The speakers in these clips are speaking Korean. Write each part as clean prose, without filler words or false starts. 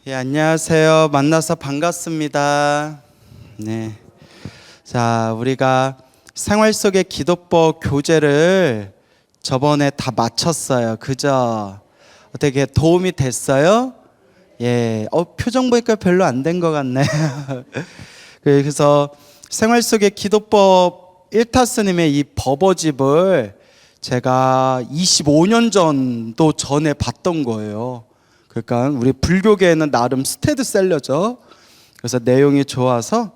예, 안녕하세요. 만나서 반갑습니다. 네. 자, 우리가 생활 속의 기도법 교재를 저번에 다 마쳤어요. 그죠? 어떻게 도움이 됐어요? 예. 표정 보니까 별로 안 된 것 같네. 그래서 생활 속의 기도법 1타스님의 이 버버집을 제가 25년 정도 전에 봤던 거예요. 그러니까 우리 불교계에는 나름 스테디셀러죠. 그래서 내용이 좋아서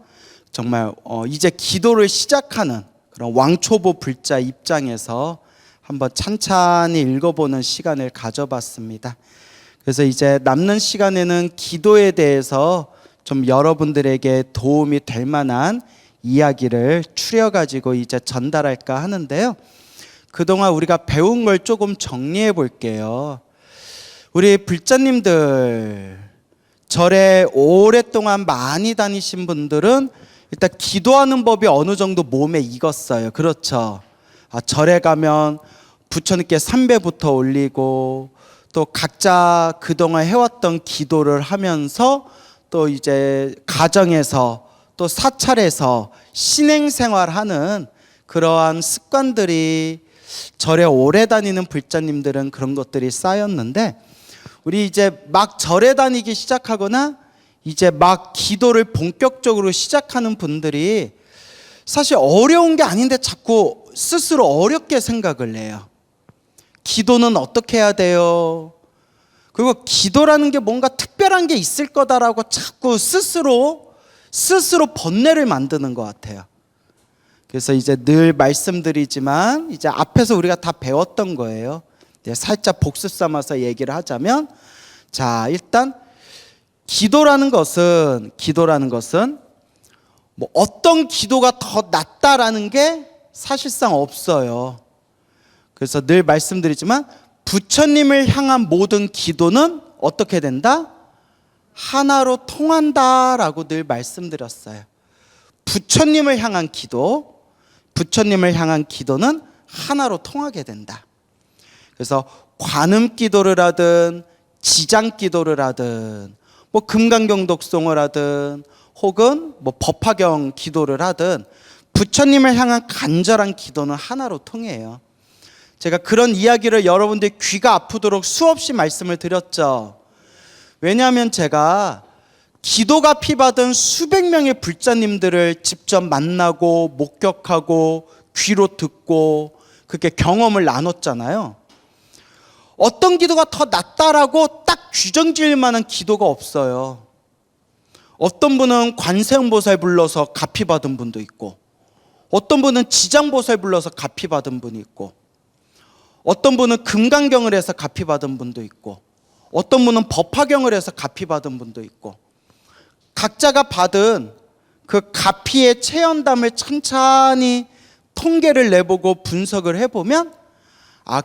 정말 이제 기도를 시작하는 그런 왕초보 불자 입장에서 한번 찬찬히 읽어보는 시간을 가져봤습니다. 그래서 이제 남는 시간에는 기도에 대해서 좀 여러분들에게 도움이 될 만한 이야기를 추려가지고 이제 전달할까 하는데요. 그동안 우리가 배운 걸 조금 정리해 볼게요. 우리 불자님들 절에 오랫동안 많이 다니신 분들은 일단 기도하는 법이 어느 정도 몸에 익었어요. 그렇죠? 절에 가면 부처님께 삼배부터 올리고 또 각자 그동안 해왔던 기도를 하면서 또 이제 가정에서 또 사찰에서 신행생활하는 그러한 습관들이 절에 오래 다니는 불자님들은 그런 것들이 쌓였는데, 우리 이제 막 절에 다니기 시작하거나 이제 막 기도를 본격적으로 시작하는 분들이 사실 어려운 게 아닌데 자꾸 스스로 어렵게 생각을 해요. 기도는 어떻게 해야 돼요? 그리고 기도라는 게 뭔가 특별한 게 있을 거다라고 자꾸 스스로 번뇌를 만드는 것 같아요. 그래서 이제 늘 말씀드리지만 이제 앞에서 우리가 다 배웠던 거예요. 살짝 복습 삼아서 얘기를 하자면, 자, 일단 기도라는 것은 뭐 어떤 기도가 더 낫다라는 게 사실상 없어요. 그래서 늘 말씀드리지만 부처님을 향한 모든 기도는 어떻게 된다? 하나로 통한다라고 늘 말씀드렸어요. 부처님을 향한 기도는 하나로 통하게 된다. 그래서 관음 기도를 하든 지장 기도를 하든 뭐 금강경독송을 하든 혹은 뭐 법화경 기도를 하든 부처님을 향한 간절한 기도는 하나로 통해요. 제가 그런 이야기를 여러분들 귀가 아프도록 수없이 말씀을 드렸죠. 왜냐하면 제가 기도가 피받은 수백 명의 불자님들을 직접 만나고 목격하고 귀로 듣고 그렇게 경험을 나눴잖아요. 어떤 기도가 더 낫다라고 딱 규정 지을 만한 기도가 없어요. 어떤 분은 관세음보살 불러서 가피 받은 분도 있고, 어떤 분은 지장보살 불러서 가피 받은 분이 있고, 어떤 분은 금강경을 해서 가피 받은 분도 있고, 어떤 분은 법화경을 해서 가피 받은 분도 있고, 각자가 받은 그 가피의 체현담을 찬찬히 통계를 내보고 분석을 해보면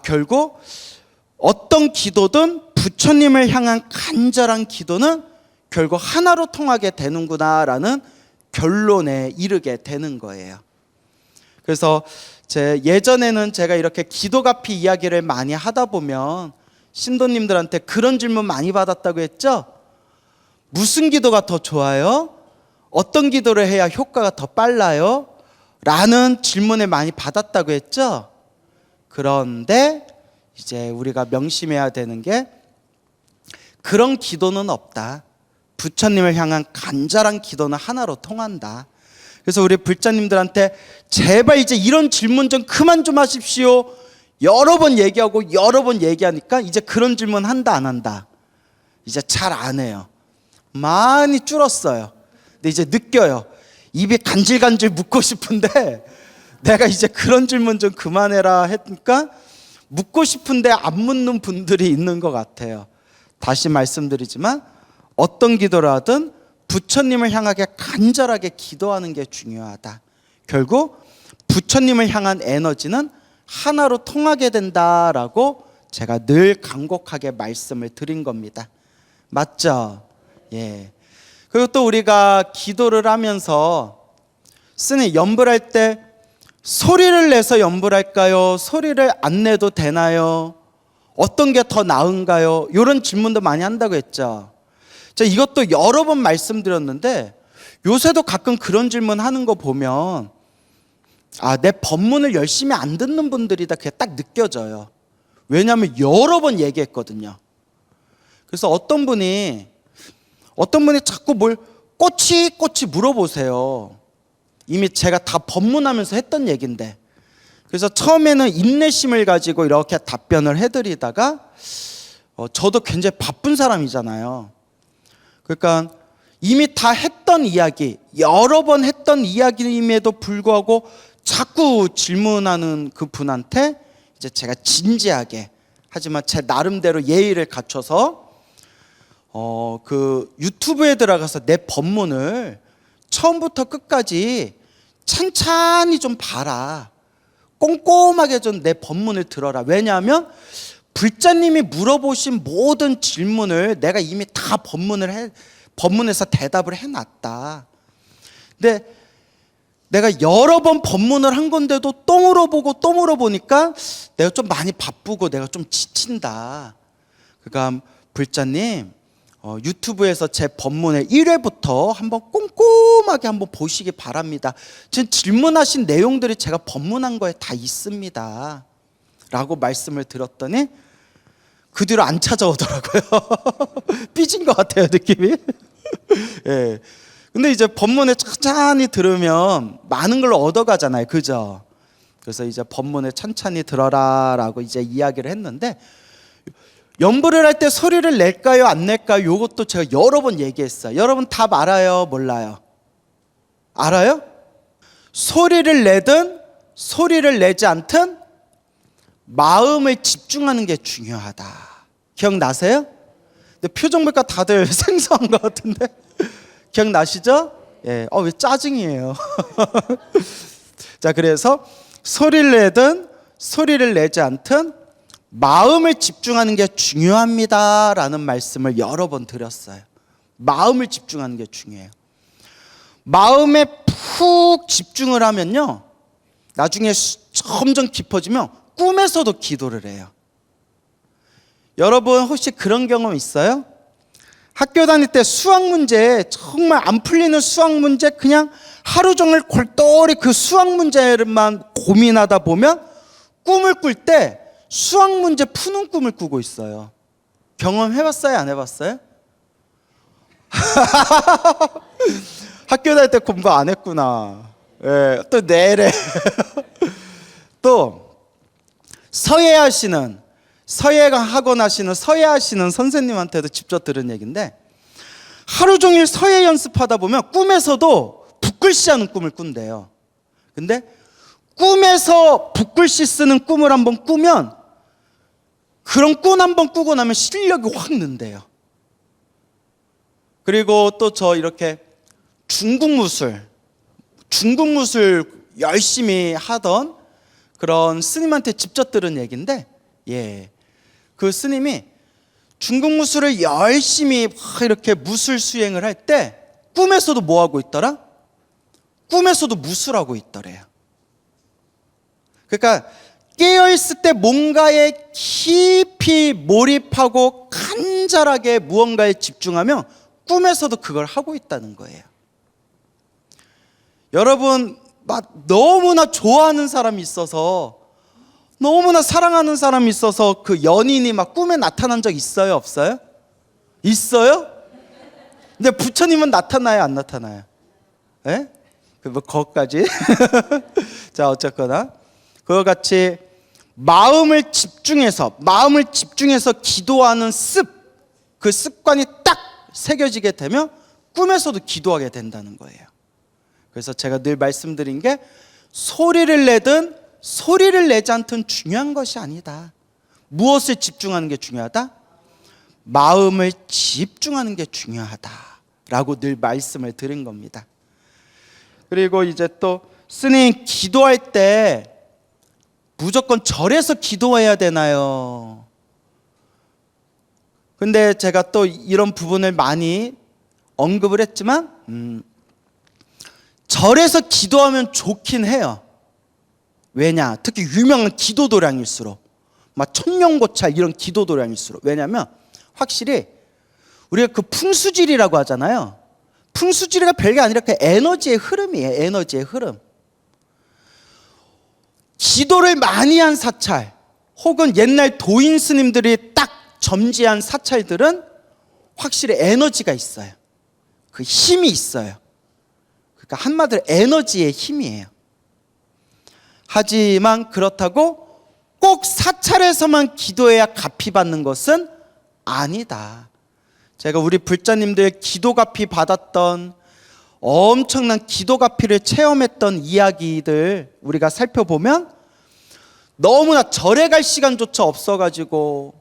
결국 어떤 기도든 부처님을 향한 간절한 기도는 결국 하나로 통하게 되는구나라는 결론에 이르게 되는 거예요. 그래서 예전에는 제가 이렇게 기도가피 이야기를 많이 하다 보면 신도님들한테 그런 질문 많이 받았다고 했죠? 무슨 기도가 더 좋아요? 어떤 기도를 해야 효과가 더 빨라요? 라는 질문을 많이 받았다고 했죠? 그런데 이제 우리가 명심해야 되는 게 그런 기도는 없다. 부처님을 향한 간절한 기도는 하나로 통한다. 그래서 우리 불자님들한테 제발 이제 이런 질문 좀 그만 좀 하십시오. 여러 번 얘기하고 여러 번 얘기하니까 이제 그런 질문 한다 안 한다? 이제 잘 안 해요. 많이 줄었어요. 근데 이제 느껴요. 입이 간질간질 묻고 싶은데 내가 이제 그런 질문 좀 그만해라 했으니까 묻고 싶은데 안 묻는 분들이 있는 것 같아요. 다시 말씀드리지만 어떤 기도를 하든 부처님을 향하게 간절하게 기도하는 게 중요하다. 결국 부처님을 향한 에너지는 하나로 통하게 된다라고 제가 늘 간곡하게 말씀을 드린 겁니다. 맞죠? 예. 그리고 또 우리가 기도를 하면서 쓰는 연불할 때 소리를 내서 연불할까요? 소리를 안 내도 되나요? 어떤 게 더 나은가요? 이런 질문도 많이 한다고 했죠. 자, 이것도 여러 번 말씀드렸는데 요새도 가끔 그런 질문 하는 거 보면 내 법문을 열심히 안 듣는 분들이다, 그게 딱 느껴져요. 왜냐하면 여러 번 얘기했거든요. 그래서 어떤 분이 자꾸 뭘 꼬치꼬치 물어보세요. 이미 제가 다 법문하면서 했던 얘기인데. 그래서 처음에는 인내심을 가지고 이렇게 답변을 해드리다가 저도 굉장히 바쁜 사람이잖아요. 그러니까 이미 다 했던 이야기, 여러 번 했던 이야기임에도 불구하고 자꾸 질문하는 그 분한테 이제 제가 진지하게, 하지만 제 나름대로 예의를 갖춰서 그 유튜브에 들어가서 내 법문을 처음부터 끝까지 찬찬히 좀 봐라. 꼼꼼하게 좀 내 법문을 들어라. 왜냐하면 불자님이 물어보신 모든 질문을 내가 이미 다 법문에서 대답을 해놨다. 근데 내가 여러 번 법문을 한 건데도 또 물어보니까 내가 좀 많이 바쁘고 내가 좀 지친다. 그러니까 불자님, 유튜브에서 제 법문의 1회부터 한번 꼼꼼하게 한번 보시기 바랍니다. 지금 질문하신 내용들이 제가 법문한 거에 다 있습니다 라고 말씀을 드렸더니 그 뒤로 안 찾아오더라고요. 삐진 것 같아요, 느낌이. 예. 근데 이제 법문에 천천히 들으면 많은 걸 얻어가잖아요, 그죠? 그래서 이제 법문에 천천히 들어라 라고 이제 이야기를 했는데, 연불을 할 때 소리를 낼까요, 안 낼까요? 이것도 제가 여러 번 얘기했어요. 여러분 답 알아요, 몰라요? 알아요? 소리를 내든 소리를 내지 않든 마음을 집중하는 게 중요하다. 기억나세요? 근데 표정 보니까 다들 생소한 것 같은데 기억나시죠? 예. 왜 짜증이에요? 자, 그래서 소리를 내든 소리를 내지 않든 마음을 집중하는 게 중요합니다라는 말씀을 여러 번 드렸어요. 마음을 집중하는 게 중요해요. 마음에 푹 집중을 하면요, 나중에 점점 깊어지면 꿈에서도 기도를 해요. 여러분 혹시 그런 경험 있어요? 학교 다닐 때 수학 문제, 정말 안 풀리는 수학 문제, 그냥 하루 종일 골똘히 그 수학 문제만 고민하다 보면 꿈을 꿀 때 수학 문제 푸는 꿈을 꾸고 있어요. 경험해봤어요, 안 해봤어요? 학교 다닐 때 공부 안 했구나. 예, 또 내래. 또 서예하시는 선생님한테도 직접 들은 얘기인데, 하루 종일 서예 연습하다 보면 꿈에서도 붓글씨 하는 꿈을 꾼대요. 근데 꿈에서 붓글씨 쓰는 꿈을 한번 꾸면, 그런 꿈 한번 꾸고 나면 실력이 확 는대요. 그리고 또 저 이렇게 중국 무술 열심히 하던 그런 스님한테 직접 들은 얘기인데, 예, 그 스님이 중국 무술을 열심히 이렇게 무술 수행을 할 때 꿈에서도 뭐 하고 있더라? 꿈에서도 무술하고 있더래요. 그러니까 깨어있을 때 뭔가에 깊이 몰입하고 간절하게 무언가에 집중하면 꿈에서도 그걸 하고 있다는 거예요. 여러분 너무나 좋아하는 사람이 있어서, 너무나 사랑하는 사람이 있어서 그 연인이 막 꿈에 나타난 적 있어요, 없어요? 있어요? 근데 부처님은 나타나요, 안 나타나요? 예? 뭐 거기까지. 자, 어쨌거나 그와 같이 마음을 집중해서 기도하는 그 습관이 딱 새겨지게 되면 꿈에서도 기도하게 된다는 거예요. 그래서 제가 늘 말씀드린 게, 소리를 내든 소리를 내지 않든 중요한 것이 아니다. 무엇을 집중하는 게 중요하다? 마음을 집중하는 게 중요하다 라고 늘 말씀을 드린 겁니다. 그리고 이제 또 스님, 기도할 때 무조건 절에서 기도해야 되나요? 근데 제가 또 이런 부분을 많이 언급을 했지만 절에서 기도하면 좋긴 해요. 왜냐? 특히 유명한 기도도량일수록, 막 천년고찰 이런 기도도량일수록. 왜냐하면 확실히 우리가 그 풍수질이라고 하잖아요. 풍수질이가 별게 아니라 그 에너지의 흐름이에요. 에너지의 흐름. 기도를 많이 한 사찰, 혹은 옛날 도인 스님들이 딱 점지한 사찰들은 확실히 에너지가 있어요. 그 힘이 있어요. 그러니까 한마디로 에너지의 힘이에요. 하지만 그렇다고 꼭 사찰에서만 기도해야 갚이 받는 것은 아니다. 제가 우리 불자님들의 기도 갚이 받았던, 엄청난 기도 갚이를 체험했던 이야기들 우리가 살펴보면 너무나 절에 갈 시간조차 없어가지고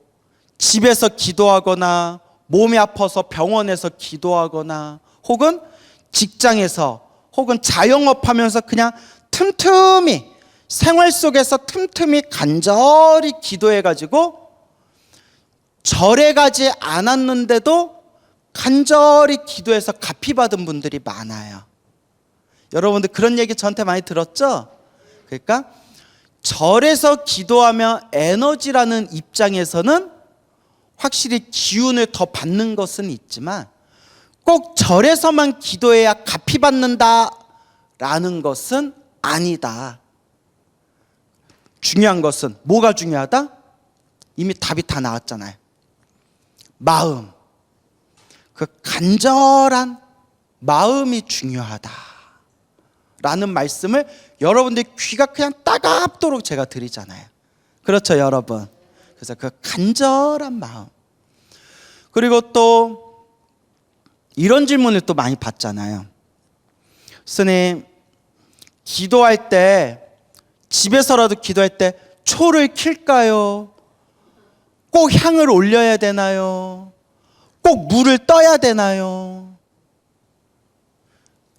집에서 기도하거나 몸이 아파서 병원에서 기도하거나 혹은 직장에서 혹은 자영업하면서 그냥 틈틈이 생활 속에서 틈틈이 간절히 기도해가지고 절에 가지 않았는데도 간절히 기도해서 갚이 받은 분들이 많아요. 여러분들 그런 얘기 저한테 많이 들었죠? 그러니까 절에서 기도하며 에너지라는 입장에서는 확실히 기운을 더 받는 것은 있지만 꼭 절에서만 기도해야 갚이 받는다라는 것은 아니다. 중요한 것은 뭐가 중요하다? 이미 답이 다 나왔잖아요. 마음. 그 간절한 마음이 중요하다 라는 말씀을 여러분들 귀가 그냥 따갑도록 제가 드리잖아요. 그렇죠, 여러분? 그래서 그 간절한 마음. 그리고 또 이런 질문을 또 많이 받잖아요. 스님, 기도할 때, 집에서라도 기도할 때 초를 켤까요? 꼭 향을 올려야 되나요? 꼭 물을 떠야 되나요?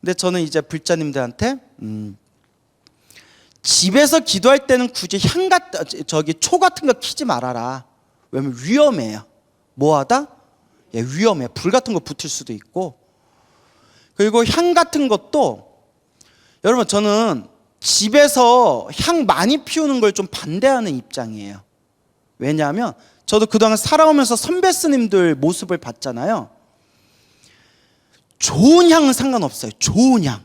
근데 저는 이제 불자님들한테 집에서 기도할 때는 굳이 초 같은 거 켜지 말아라. 왜냐면 위험해요. 뭐하다? 예, 위험해. 불 같은 거 붙을 수도 있고. 그리고 향 같은 것도, 여러분, 저는 집에서 향 많이 피우는 걸 좀 반대하는 입장이에요. 왜냐하면 저도 그동안 살아오면서 선배 스님들 모습을 봤잖아요. 좋은 향은 상관없어요. 좋은 향.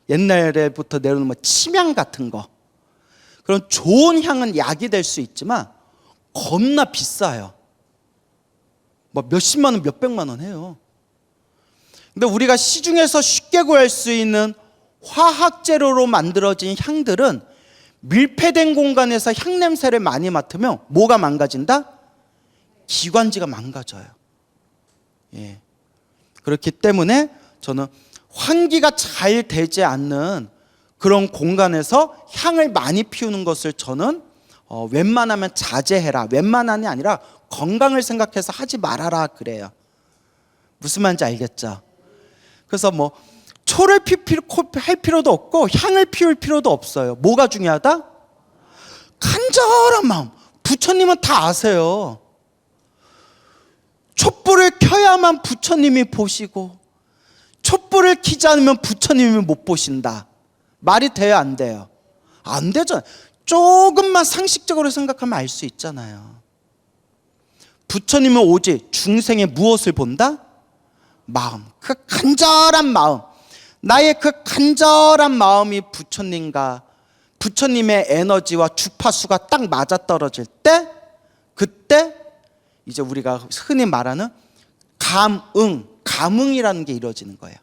옛날에부터 내려오는 뭐 침향 같은 거. 그런 좋은 향은 약이 될 수 있지만 겁나 비싸요. 뭐 몇십만 원, 몇백만 원 해요. 근데 우리가 시중에서 쉽게 구할 수 있는 화학 재료로 만들어진 향들은 밀폐된 공간에서 향 냄새를 많이 맡으면 뭐가 망가진다? 기관지가 망가져요. 예. 그렇기 때문에 저는 환기가 잘 되지 않는 그런 공간에서 향을 많이 피우는 것을 저는 웬만하면 자제해라. 웬만함이 아니라 건강을 생각해서 하지 말아라 그래요. 무슨 말인지 알겠죠? 그래서 뭐 초를 할 필요도 없고 향을 피울 필요도 없어요. 뭐가 중요하다? 간절한 마음. 부처님은 다 아세요. 촛불을 켜야만 부처님이 보시고 촛불을 켜지 않으면 부처님이 못 보신다. 말이 돼요, 안 돼요? 안 되잖아요. 조금만 상식적으로 생각하면 알 수 있잖아요. 부처님은 오직 중생의 무엇을 본다? 마음. 그 간절한 마음. 나의 그 간절한 마음이 부처님과 부처님의 에너지와 주파수가 딱 맞아떨어질 때, 그때 이제 우리가 흔히 말하는 감응이라는 게 이루어지는 거예요.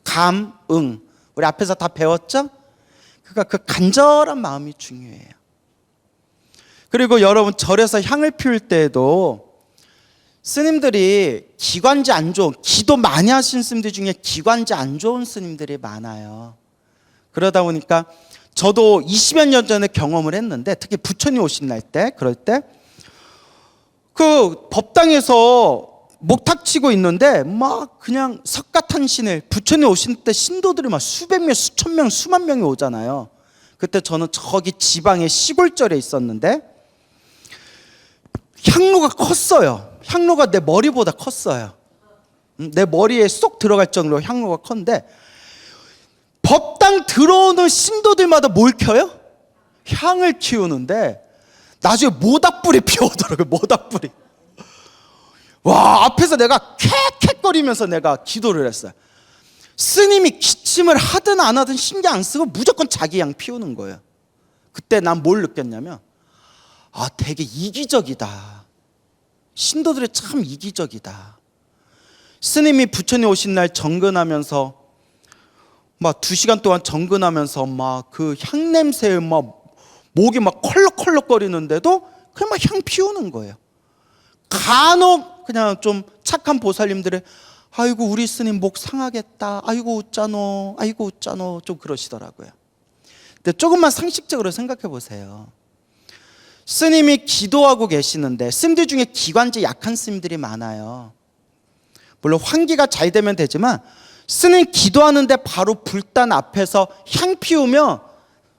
감응. 우리 앞에서 다 배웠죠? 그러니까 그 간절한 마음이 중요해요. 그리고 여러분, 절에서 향을 피울 때에도 스님들이 기관지 안 좋은, 기도 많이 하신 스님들 중에 기관지 안 좋은 스님들이 많아요. 그러다 보니까 저도 20여 년 전에 경험을 했는데, 특히 부처님 오신 날 때, 그럴 때 그 법당에서 목탁 치고 있는데 막 그냥 석가탄신을 부처님 오신 때 신도들이 막 수백 명, 수천 명, 수만 명이 오잖아요. 그때 저는 저기 지방의 시골절에 있었는데 향로가 컸어요. 향로가 내 머리보다 컸어요. 내 머리에 쏙 들어갈 정도로 향로가 컸는데 법당 들어오는 신도들마다 뭘 켜요? 향을 키우는데 나중에 모닥불이 피어오더라고요. 모닥불이. 와, 앞에서 내가 캑캑거리면서 내가 기도를 했어요. 스님이 기침을 하든 안 하든 신경 안 쓰고 무조건 자기 향 피우는 거예요. 그때 난 뭘 느꼈냐면 되게 이기적이다. 신도들이 참 이기적이다. 스님이 부처님 오신 날 정근하면서 막 2시간 동안 정근하면서 막 그 향냄새에 막 목이 막 컬럭컬럭거리는데도 그냥 막 향 피우는 거예요. 간혹 그냥 좀 착한 보살님들은 아이고 우리 스님 목 상하겠다. 아이고 웃자노. 아이고 웃자노. 좀 그러시더라고요. 근데 조금만 상식적으로 생각해 보세요. 스님이 기도하고 계시는데 스님들 중에 기관지 약한 스님들이 많아요. 물론 환기가 잘 되면 되지만 스님 기도하는데 바로 불단 앞에서 향 피우면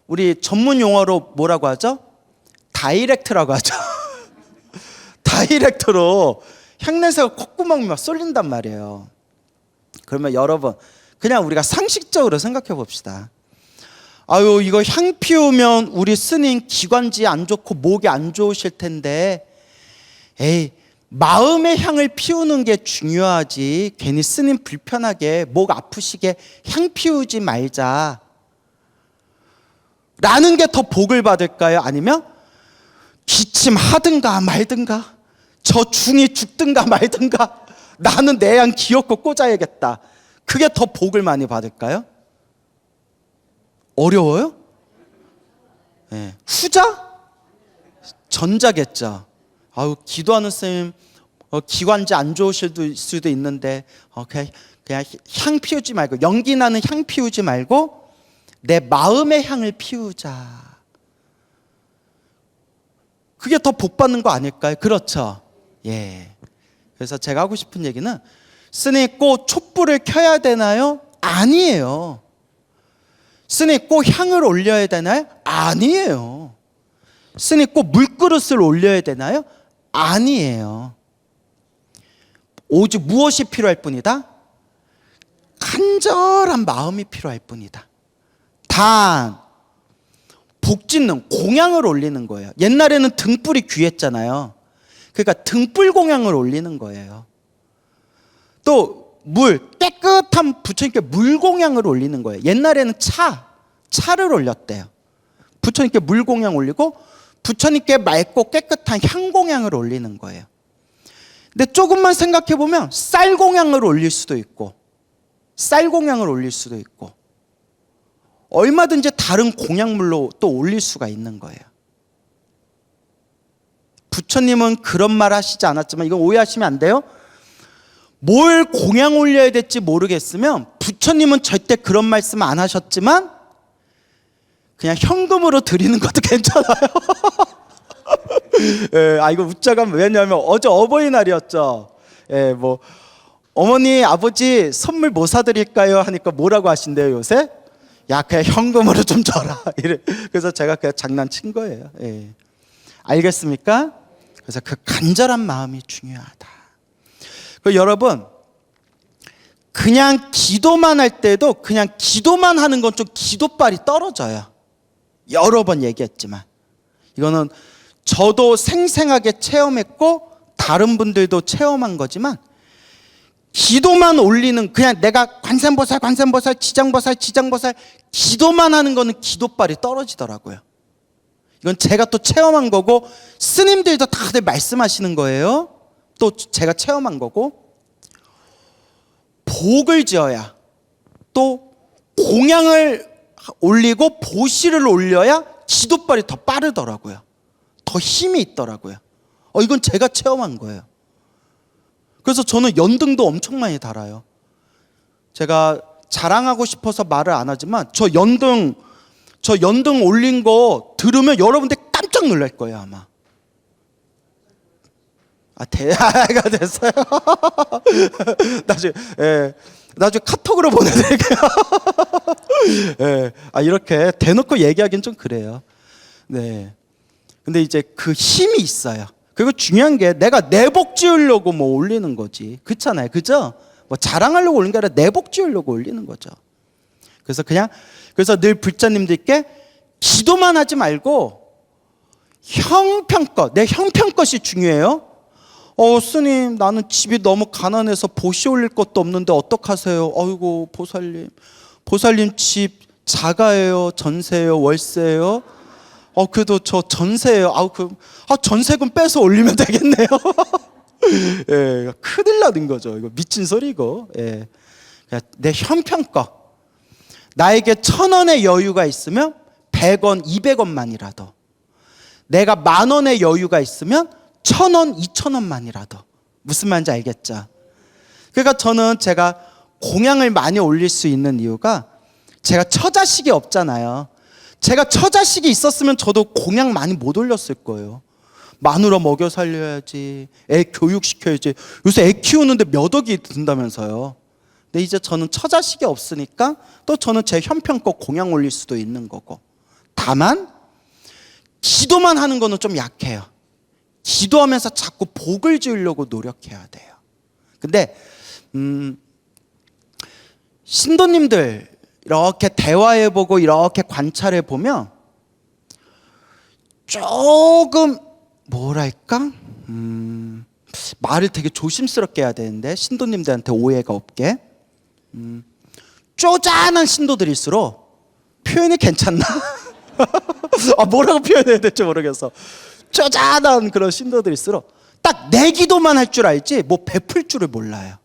우리 전문 용어로 뭐라고 하죠? 다이렉트라고 하죠. 다이렉트로 향냄새가 콧구멍이 막 쏠린단 말이에요. 그러면 여러분 그냥 우리가 상식적으로 생각해 봅시다. 아유 이거 향 피우면 우리 스님 기관지 안 좋고 목이 안 좋으실 텐데 에이 마음의 향을 피우는 게 중요하지 괜히 스님 불편하게 목 아프시게 향 피우지 말자 라는 게 더 복을 받을까요? 아니면 기침하든가 말든가 저 중이 죽든가 말든가 나는 내 향 귀엽고 꽂아야겠다 그게 더 복을 많이 받을까요? 어려워요? 네. 후자? 전자겠죠. 아유 기도하는 스님 기관지 안 좋으실 수도 있는데 그냥 향 피우지 말고 연기 나는 향 피우지 말고 내 마음의 향을 피우자. 그게 더 복 받는 거 아닐까요? 그렇죠. 예. 그래서 제가 하고 싶은 얘기는 스님 꼭 촛불을 켜야 되나요? 아니에요. 스님 꼭 향을 올려야 되나요? 아니에요. 스님 꼭 물그릇을 올려야 되나요? 아니에요. 오직 무엇이 필요할 뿐이다? 간절한 마음이 필요할 뿐이다. 단 복짓는 공양을 올리는 거예요. 옛날에는 등불이 귀했잖아요. 그러니까 등불 공양을 올리는 거예요. 또 물, 깨끗한 부처님께 물 공양을 올리는 거예요. 옛날에는 차를 올렸대요. 부처님께 물 공양 올리고 부처님께 맑고 깨끗한 향 공양을 올리는 거예요. 근데 조금만 생각해 보면 쌀 공양을 올릴 수도 있고 쌀 공양을 올릴 수도 있고 얼마든지 다른 공양물로 또 올릴 수가 있는 거예요. 부처님은 그런 말 하시지 않았지만 이건 오해하시면 안 돼요. 뭘 공양 올려야 될지 모르겠으면 부처님은 절대 그런 말씀 안 하셨지만 그냥 현금으로 드리는 것도 괜찮아요. 예, 이거 웃자가면 왜냐하면 어제 어버이날이었죠. 예, 뭐 어머니 아버지 선물 뭐 사드릴까요 하니까 뭐라고 하신대요 요새? 야 그냥 현금으로 좀 줘라. 이래. 그래서 제가 그냥 장난친 거예요. 예. 알겠습니까? 그래서 그 간절한 마음이 중요하다. 여러분 그냥 기도만 할 때도 그냥 기도만 하는 건 좀 기도빨이 떨어져요. 여러 번 얘기했지만 이거는 저도 생생하게 체험했고 다른 분들도 체험한 거지만 기도만 올리는 그냥 내가 관세음보살 지장보살 기도만 하는 거는 기도빨이 떨어지더라고요. 이건 제가 또 체험한 거고 스님들도 다들 말씀하시는 거예요. 또 제가 체험한 거고 복을 지어야 또 공양을 올리고 보시를 올려야 기도빨이 더 빠르더라고요. 더 힘이 있더라고요. 이건 제가 체험한 거예요. 그래서 저는 연등도 엄청 많이 달아요. 제가 자랑하고 싶어서 말을 안 하지만 저 연등 올린 거 들으면 여러분들 깜짝 놀랄 거예요 아마. 대화가 됐어요. 나중에, 나중에 카톡으로 보내드릴게요. 이렇게 대놓고 얘기하기는 좀 그래요. 네. 근데 이제 그 힘이 있어요. 그리고 중요한 게 내가 내복 지으려고 뭐 올리는 거지. 그렇잖아요. 그죠? 뭐 자랑하려고 올리는 게 아니라 내복 지으려고 올리는 거죠. 그래서 늘 불자님들께 기도만 하지 말고 형편껏, 내 형편껏이 중요해요. 스님, 나는 집이 너무 가난해서 보시 올릴 것도 없는데 어떡하세요? 아이고, 보살님 집 자가예요? 전세예요? 월세예요? 그래도 저 전세예요. 전세금 빼서 올리면 되겠네요. 예, 큰일 나는 거죠. 이거 미친 소리고. 예. 내 형편껏. 나에게 1,000원의 여유가 있으면 100원, 200원만이라도. 내가 10,000원의 여유가 있으면 1,000원, 2,000원만이라도. 무슨 말인지 알겠죠? 그러니까 제가 공양을 많이 올릴 수 있는 이유가 제가 처자식이 없잖아요. 제가 처자식이 있었으면 저도 공양 많이 못 올렸을 거예요. 마누라 먹여 살려야지, 애 교육시켜야지. 요새 애 키우는데 몇 억이 든다면서요. 근데 이제 저는 처자식이 없으니까 또 저는 제 형편껏 공양 올릴 수도 있는 거고. 다만 기도만 하는 거는 좀 약해요. 기도하면서 자꾸 복을 지으려고 노력해야 돼요. 근데 신도님들 이렇게 대화해보고 이렇게 관찰해보면 조금 뭐랄까? 말을 되게 조심스럽게 해야 되는데 신도님들한테 오해가 없게 쪼잔한 신도들일수록 표현이 괜찮나? 뭐라고 표현해야 될지 모르겠어. 쪼잔한 그런 신도들일수록 딱 내 기도만 할 줄 알지 뭐 베풀 줄을 몰라요.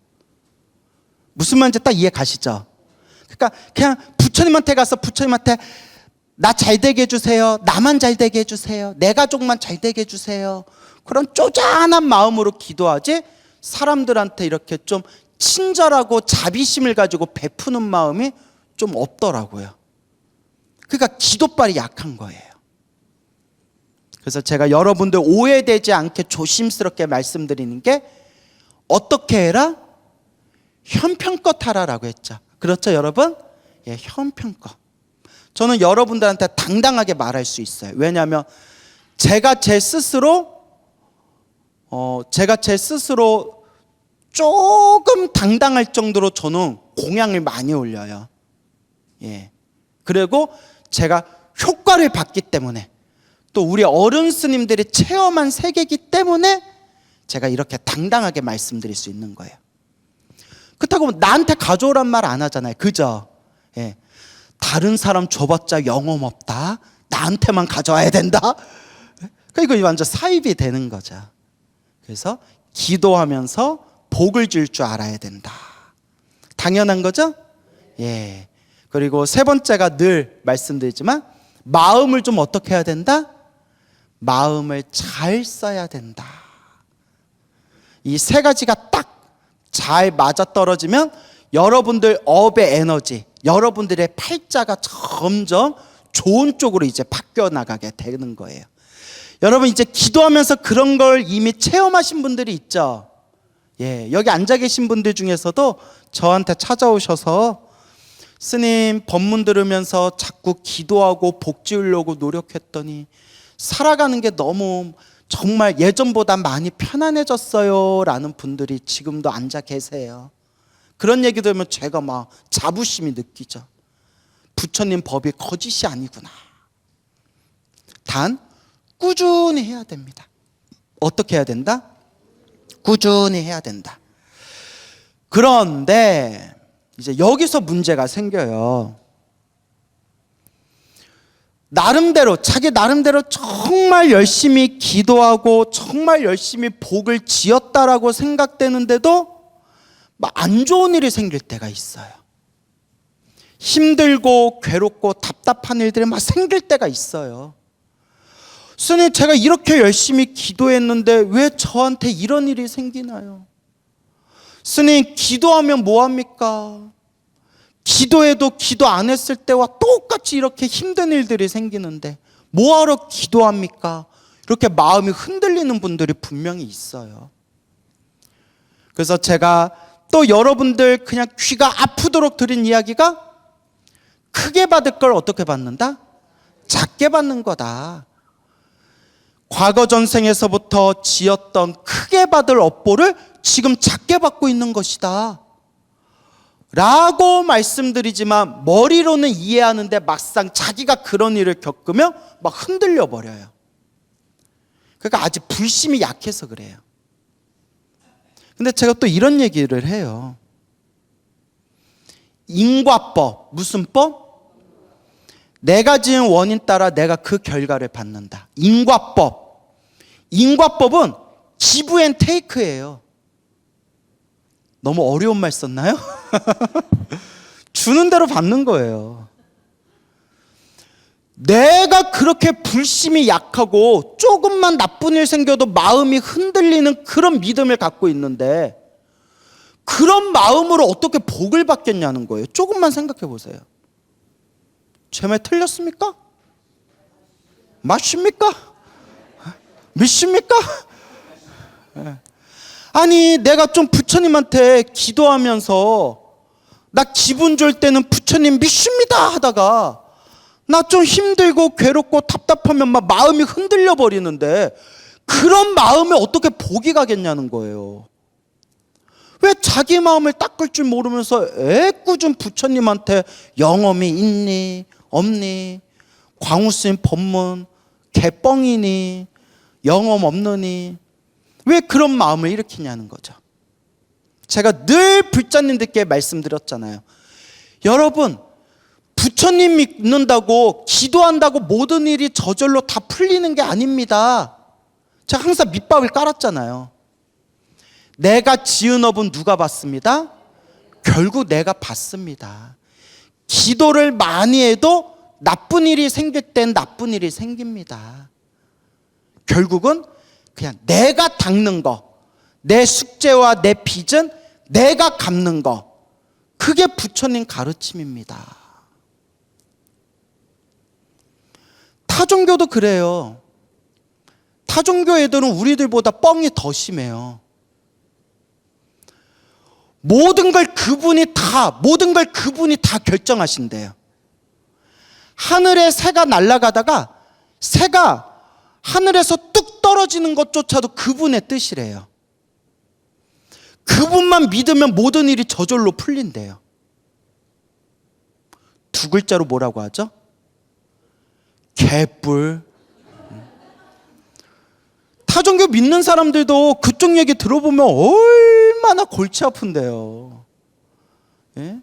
무슨 말인지 딱 이해 가시죠? 그러니까 그냥 부처님한테 가서 부처님한테 나 잘 되게 해주세요. 나만 잘 되게 해주세요. 내 가족만 잘 되게 해주세요. 그런 쪼잔한 마음으로 기도하지 사람들한테 이렇게 좀 친절하고 자비심을 가지고 베푸는 마음이 좀 없더라고요. 그러니까 기도빨이 약한 거예요. 그래서 제가 여러분들 오해되지 않게 조심스럽게 말씀드리는 게 어떻게 해라? 형편껏 하라라고 했죠. 그렇죠 여러분? 예, 형편껏. 저는 여러분들한테 당당하게 말할 수 있어요. 왜냐하면 제가 제 스스로 조금 당당할 정도로 저는 공양을 많이 올려요. 예. 그리고 제가 효과를 봤기 때문에 또 우리 어른 스님들이 체험한 세계이기 때문에 제가 이렇게 당당하게 말씀드릴 수 있는 거예요. 그렇다고 나한테 가져오란 말 안 하잖아요. 그죠? 예. 다른 사람 줘봤자 영험 없다. 나한테만 가져와야 된다. 그러니까 이거 완전 사입이 되는 거죠. 그래서 기도하면서 복을 줄 줄 알아야 된다. 당연한 거죠? 예. 그리고 세 번째가 늘 말씀드리지만 마음을 좀 어떻게 해야 된다? 마음을 잘 써야 된다. 이 세 가지가 딱 잘 맞아떨어지면 여러분들 업의 에너지, 여러분들의 팔자가 점점 좋은 쪽으로 이제 바뀌어 나가게 되는 거예요. 여러분 이제 기도하면서 그런 걸 이미 체험하신 분들이 있죠. 예, 여기 앉아 계신 분들 중에서도 저한테 찾아오셔서 스님 법문 들으면서 자꾸 기도하고 복 지으려고 노력했더니 살아가는 게 너무 정말 예전보다 많이 편안해졌어요 라는 분들이 지금도 앉아 계세요. 그런 얘기 들으면 제가 막 자부심이 느끼죠. 부처님 법이 거짓이 아니구나. 단 꾸준히 해야 됩니다. 어떻게 해야 된다? 꾸준히 해야 된다. 그런데 이제 여기서 문제가 생겨요. 자기 나름대로 정말 열심히 기도하고 정말 열심히 복을 지었다라고 생각되는데도 막 안 좋은 일이 생길 때가 있어요. 힘들고 괴롭고 답답한 일들이 막 생길 때가 있어요. 스님, 제가 이렇게 열심히 기도했는데 왜 저한테 이런 일이 생기나요? 스님, 기도하면 뭐합니까? 기도해도 기도 안 했을 때와 똑같이 이렇게 힘든 일들이 생기는데 뭐하러 기도합니까? 이렇게 마음이 흔들리는 분들이 분명히 있어요. 그래서 제가 또 여러분들 그냥 귀가 아프도록 드린 이야기가 크게 받을 걸 어떻게 받는다? 작게 받는 거다. 과거 전생에서부터 지었던 크게 받을 업보를 지금 작게 받고 있는 것이다 라고 말씀드리지만 머리로는 이해하는데 막상 자기가 그런 일을 겪으면 막 흔들려 버려요. 그러니까 아직 불심이 약해서 그래요. 근데 제가 또 이런 얘기를 해요. 인과법, 무슨 법? 내가 지은 원인 따라 내가 그 결과를 받는다. 인과법. 인과법은 기브 앤 테이크예요. 너무 어려운 말 썼나요? 주는 대로 받는 거예요. 내가 그렇게 불심이 약하고 조금만 나쁜 일 생겨도 마음이 흔들리는 그런 믿음을 갖고 있는데 그런 마음으로 어떻게 복을 받겠냐는 거예요. 조금만 생각해 보세요. 제 말 틀렸습니까? 맞습니까? 믿습니까? 아니 내가 좀 부처님한테 기도하면서 나 기분 좋을 때는 부처님 믿습니다 하다가 나 좀 힘들고 괴롭고 답답하면 막 마음이 흔들려 버리는데 그런 마음에 어떻게 복이 가겠냐는 거예요. 왜 자기 마음을 닦을 줄 모르면서 애꿎은 부처님한테 영험이 있니 없니 광우스님 법문 개뻥이니 영험 없느니 왜 그런 마음을 일으키냐는 거죠. 제가 늘 불자님들께 말씀드렸잖아요. 여러분 부처님 믿는다고 기도한다고 모든 일이 저절로 다 풀리는 게 아닙니다. 제가 항상 밑밥을 깔았잖아요. 내가 지은 업은 누가 받습니다? 결국 내가 받습니다. 기도를 많이 해도 나쁜 일이 생길 땐 나쁜 일이 생깁니다. 결국은 그냥 내가 닦는 거, 내 숙제와 내 빚은 내가 갚는 거, 그게 부처님 가르침입니다. 타종교도 그래요. 타종교 애들은 우리들보다 뻥이 더 심해요. 모든 걸 그분이 다 결정하신대요. 하늘에 새가 날아가다가 새가 하늘에서 뚝 떨어지는 것조차도 그분의 뜻이래요. 그분만 믿으면 모든 일이 저절로 풀린대요. 두 글자로 뭐라고 하죠? 개뿔. 타종교 믿는 사람들도 그쪽 얘기 들어보면 얼마나 골치 아픈데요. 예?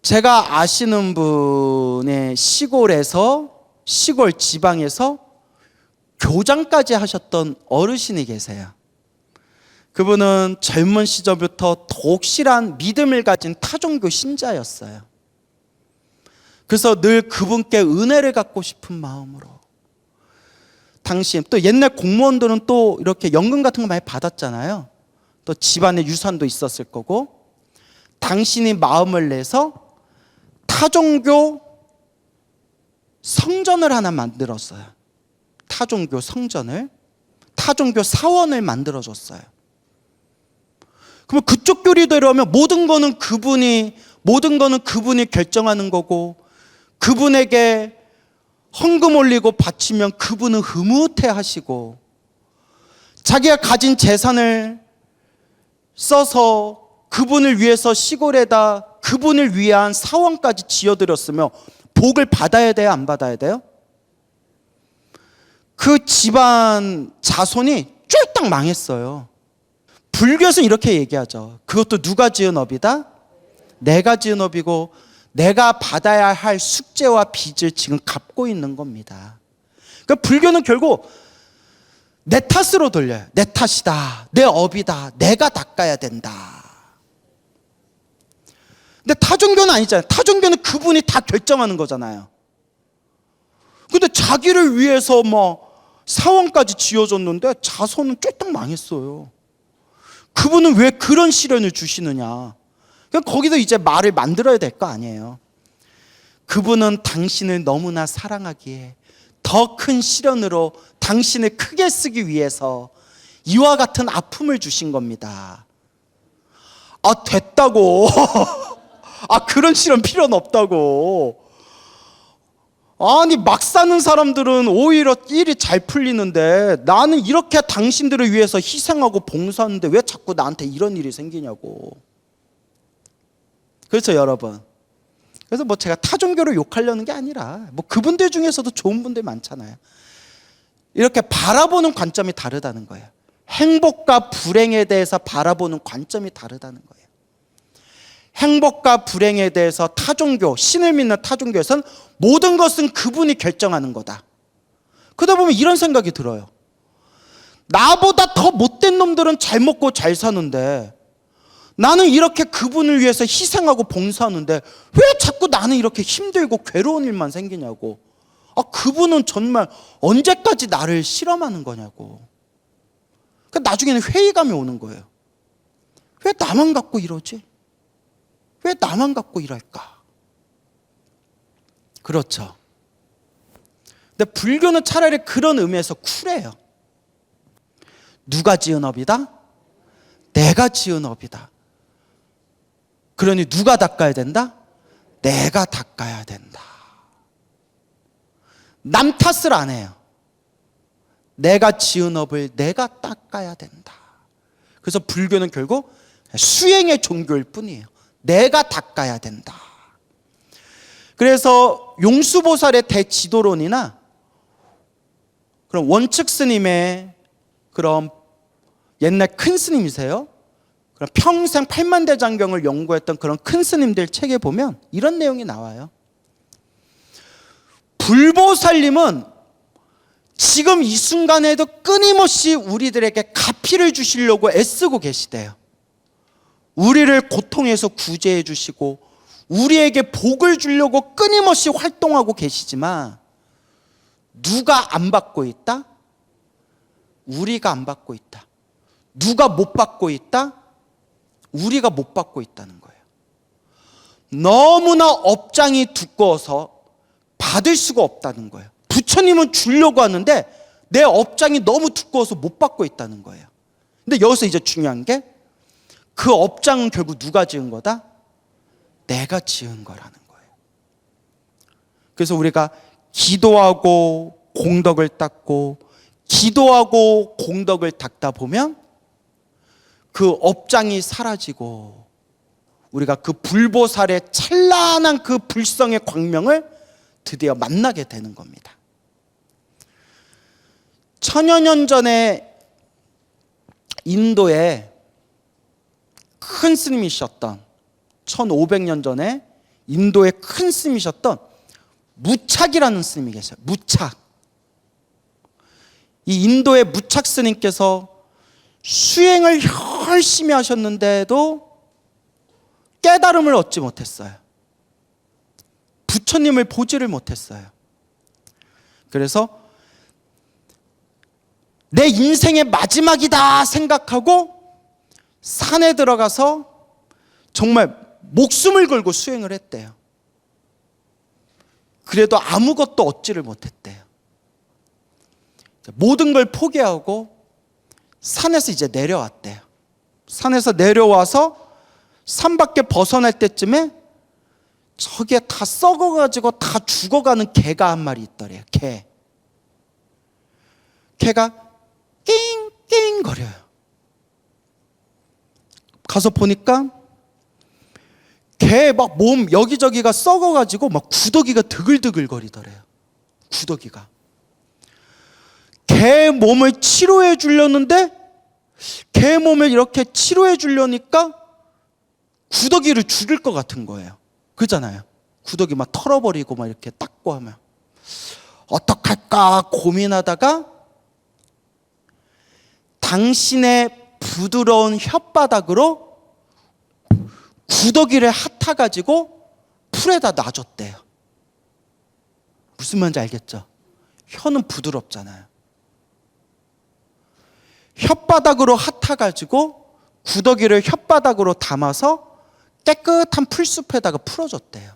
제가 아시는 분의 시골 지방에서 교장까지 하셨던 어르신이 계세요. 그분은 젊은 시절부터 독실한 믿음을 가진 타종교 신자였어요. 그래서 늘 그분께 은혜를 갖고 싶은 마음으로 당시 또 옛날 공무원들은 또 이렇게 연금 같은 거 많이 받았잖아요. 또 집안에 유산도 있었을 거고 당신이 마음을 내서 타종교 성전을 하나 만들었어요. 타종교 성전을, 타종교 사원을 만들어줬어요. 그러면 그쪽 교리대로 하면 모든 거는 그분이 결정하는 거고 그분에게 헌금 올리고 바치면 그분은 흐뭇해 하시고 자기가 가진 재산을 써서 그분을 위해서 시골에다 그분을 위한 사원까지 지어드렸으며 복을 받아야 돼요? 안 받아야 돼요? 그 집안 자손이 쫄딱 망했어요. 불교에서는 이렇게 얘기하죠. 그것도 누가 지은 업이다? 내가 지은 업이고 내가 받아야 할 숙제와 빚을 지금 갚고 있는 겁니다. 그러니까 불교는 결국 내 탓으로 돌려요. 내 탓이다. 내 업이다. 내가 닦아야 된다. 근데 타종교는 아니잖아요. 타종교는 그분이 다 결정하는 거잖아요. 근데 자기를 위해서 사원까지 지어줬는데 자손은 쫄딱 망했어요. 그분은 왜 그런 시련을 주시느냐. 거기서 이제 말을 만들어야 될 거 아니에요. 그분은 당신을 너무나 사랑하기에 더 큰 시련으로 당신을 크게 쓰기 위해서 이와 같은 아픔을 주신 겁니다. 아, 됐다고. 아, 그런 실험 필요는 없다고. 아니, 막 사는 사람들은 오히려 일이 잘 풀리는데 나는 이렇게 당신들을 위해서 희생하고 봉사하는데 왜 자꾸 나한테 이런 일이 생기냐고. 그렇죠, 여러분. 그래서 뭐 제가 타 종교를 욕하려는 게 아니라 뭐 그분들 중에서도 좋은 분들 많잖아요. 이렇게 바라보는 관점이 다르다는 거예요. 행복과 불행에 대해서 바라보는 관점이 다르다는 거예요. 행복과 불행에 대해서 타종교, 신을 믿는 타종교에서는 모든 것은 그분이 결정하는 거다. 그러다 보면 이런 생각이 들어요. 나보다 더 못된 놈들은 잘 먹고 잘 사는데 나는 이렇게 그분을 위해서 희생하고 봉사하는데 왜 자꾸 나는 이렇게 힘들고 괴로운 일만 생기냐고. 아, 그분은 정말 언제까지 나를 실험하는 거냐고. 그러니까 나중에는 회의감이 오는 거예요. 왜 나만 갖고 이러지? 왜 나만 갖고 이럴까? 그렇죠. 근데 불교는 차라리 그런 의미에서 쿨해요. 누가 지은 업이다? 내가 지은 업이다. 그러니 누가 닦아야 된다? 내가 닦아야 된다. 남 탓을 안 해요. 내가 지은 업을 내가 닦아야 된다. 그래서 불교는 결국 수행의 종교일 뿐이에요. 내가 닦아야 된다. 그래서 용수보살의 대지도론이나 그런 원측 스님의 그런 옛날 큰 스님이세요. 그런 평생 팔만대장경을 연구했던 그런 큰 스님들 책에 보면 이런 내용이 나와요. 불보살님은 지금 이 순간에도 끊임없이 우리들에게 가피를 주시려고 애쓰고 계시대요. 우리를 고통에서 구제해 주시고 우리에게 복을 주려고 끊임없이 활동하고 계시지만 누가 안 받고 있다? 우리가 안 받고 있다. 누가 못 받고 있다? 우리가 못 받고 있다는 거예요. 너무나 업장이 두꺼워서 받을 수가 없다는 거예요. 부처님은 주려고 하는데 내 업장이 너무 두꺼워서 못 받고 있다는 거예요. 근데 여기서 이제 중요한 게 그 업장은 결국 누가 지은 거다? 내가 지은 거라는 거예요. 그래서 우리가 기도하고 공덕을 닦고 기도하고 공덕을 닦다 보면 그 업장이 사라지고 우리가 그 불보살의 찬란한 그 불성의 광명을 드디어 만나게 되는 겁니다. 천여 년 전에 인도에 큰 스님이셨던 1500년 전에 인도에 큰 스님이셨던 무착이라는 스님이 계세요. 무착. 이 인도의 무착 스님께서 수행을 열심히 하셨는데도 깨달음을 얻지 못했어요. 부처님을 보지를 못했어요. 그래서 내 인생의 마지막이다 생각하고 산에 들어가서 정말 목숨을 걸고 수행을 했대요. 그래도 아무것도 얻지를 못했대요. 모든 걸 포기하고 산에서 이제 내려왔대요. 산에서 내려와서 산 밖에 벗어날 때쯤에 저기에 다 썩어가지고 다 죽어가는 개가 한 마리 있더래요. 개가 낑낑 거려요. 가서 보니까 개 막 몸 여기저기가 썩어가지고 막 구더기가 드글드글 거리더래요. 구더기가. 개 몸을 치료해 주려는데 개 몸을 이렇게 치료해 주려니까 구더기를 죽일 것 같은 거예요. 그렇잖아요. 구더기 막 털어버리고 막 이렇게 닦고 하면 어떡할까 고민하다가 당신의 부드러운 혓바닥으로 구더기를 핥아가지고 풀에다 놔줬대요. 무슨 말인지 알겠죠? 혀는 부드럽잖아요. 혓바닥으로 핥아가지고 구더기를 혓바닥으로 담아서 깨끗한 풀숲에다가 풀어줬대요.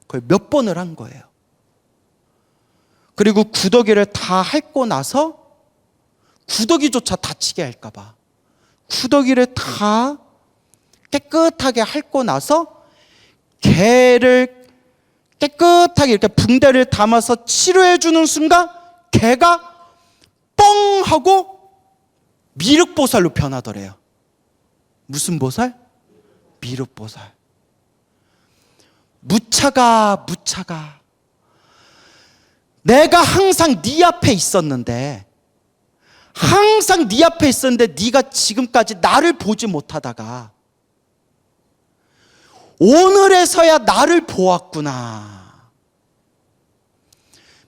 그걸 몇 번을 한 거예요. 그리고 구더기를 다 핥고 나서 구더기조차 다치게 할까 봐 구더기를 다 깨끗하게 핥고 나서 개를 깨끗하게 이렇게 붕대를 담아서 치료해 주는 순간 개가 뻥 하고 미륵보살로 변하더래요. 무슨 보살? 미륵보살. 무차가 내가 항상 네 앞에 있었는데 네가 지금까지 나를 보지 못하다가 오늘에서야 나를 보았구나.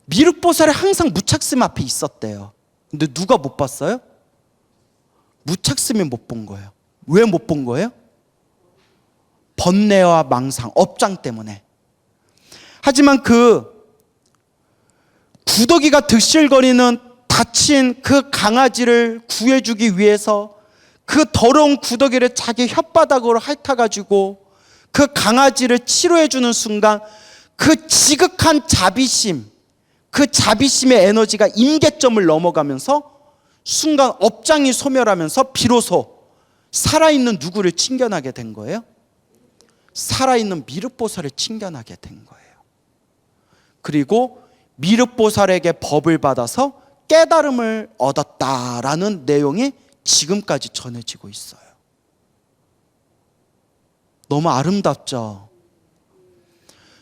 미륵보살이 항상 무착스님 앞에 있었대요. 근데 누가 못 봤어요? 무착스님이 못 본 거예요. 왜 못 본 거예요? 번뇌와 망상, 업장 때문에. 하지만 그 구더기가 득실거리는 다친 그 강아지를 구해주기 위해서 그 더러운 구더기를 자기 혓바닥으로 핥아가지고 그 강아지를 치료해주는 순간 그 지극한 자비심, 그 자비심의 에너지가 임계점을 넘어가면서 순간 업장이 소멸하면서 비로소 살아있는 누구를 친견하게 된 거예요? 살아있는 미륵보살을 친견하게 된 거예요. 그리고 미륵보살에게 법을 받아서 깨달음을 얻었다라는 내용이 지금까지 전해지고 있어요. 너무 아름답죠?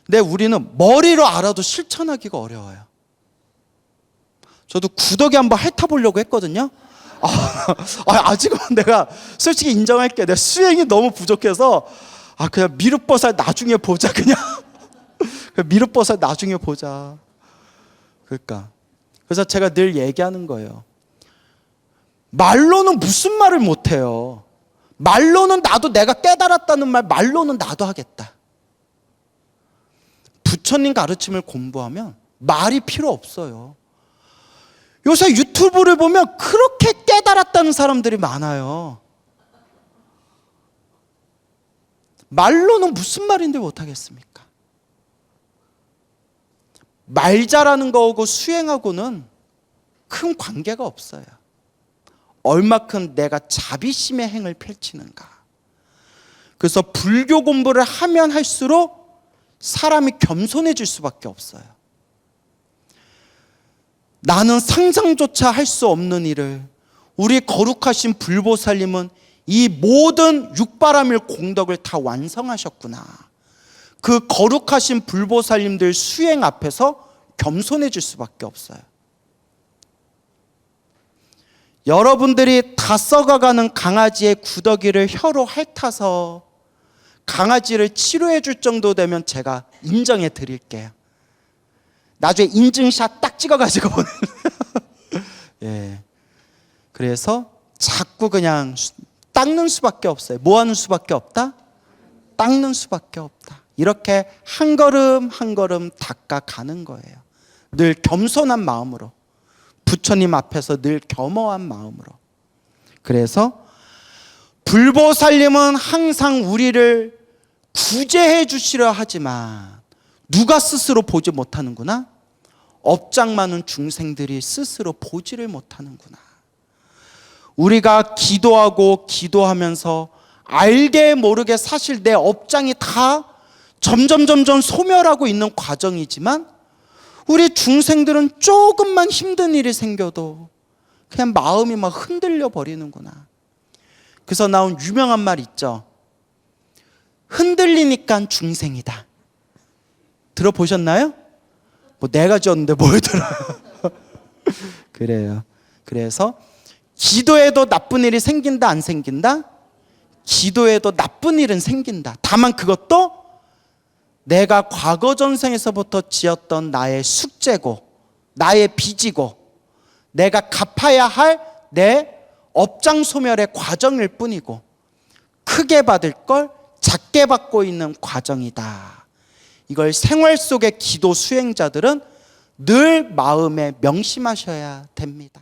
근데 우리는 머리로 알아도 실천하기가 어려워요. 저도 구더기 한번 핥아보려고 했거든요. 아직은 내가 솔직히 인정할게. 내가 수행이 너무 부족해서 그냥 미륵보살 나중에 보자. 그냥 미륵보살 나중에 보자. 그러니까 그래서 제가 늘 얘기하는 거예요. 말로는 무슨 말을 못해요. 말로는 나도 내가 깨달았다는 말 말로는 나도 하겠다. 부처님 가르침을 공부하면 말이 필요 없어요. 요새 유튜브를 보면 그렇게 깨달았다는 사람들이 많아요. 말로는 무슨 말인데 못하겠습니까? 말 잘하는 거하고 수행하고는 큰 관계가 없어요. 얼마큼 내가 자비심의 행을 펼치는가. 그래서 불교 공부를 하면 할수록 사람이 겸손해질 수밖에 없어요. 나는 상상조차 할 수 없는 일을 우리 거룩하신 불보살님은 이 모든 육바라밀 공덕을 다 완성하셨구나. 그 거룩하신 불보살님들 수행 앞에서 겸손해질 수밖에 없어요. 여러분들이 다 썩어가는 강아지의 구더기를 혀로 핥아서 강아지를 치료해 줄 정도 되면 제가 인정해 드릴게요. 나중에 인증샷 딱 찍어가지고 보내는. 예. 그래서 자꾸 그냥 닦는 수밖에 없어요. 뭐 하는 수밖에 없다? 닦는 수밖에 없다. 이렇게 한 걸음 한 걸음 닦아가는 거예요. 늘 겸손한 마음으로. 부처님 앞에서 늘 겸허한 마음으로. 그래서 불보살님은 항상 우리를 구제해 주시려 하지만 누가 스스로 보지 못하는구나? 업장 많은 중생들이 스스로 보지를 못하는구나. 우리가 기도하고 기도하면서 알게 모르게 사실 내 업장이 다 점점 소멸하고 있는 과정이지만 우리 중생들은 조금만 힘든 일이 생겨도 그냥 마음이 막 흔들려 버리는구나. 그래서 나온 유명한 말 있죠. 흔들리니까 중생이다. 들어보셨나요? 뭐 내가 지었는데 뭘 들어요. 그래요. 그래서 기도해도 나쁜 일이 생긴다 안 생긴다? 기도해도 나쁜 일은 생긴다. 다만 그것도 내가 과거 전생에서부터 지었던 나의 숙제고 나의 빚이고 내가 갚아야 할 내 업장 소멸의 과정일 뿐이고 크게 받을 걸 작게 받고 있는 과정이다. 이걸 생활 속의 기도 수행자들은 늘 마음에 명심하셔야 됩니다.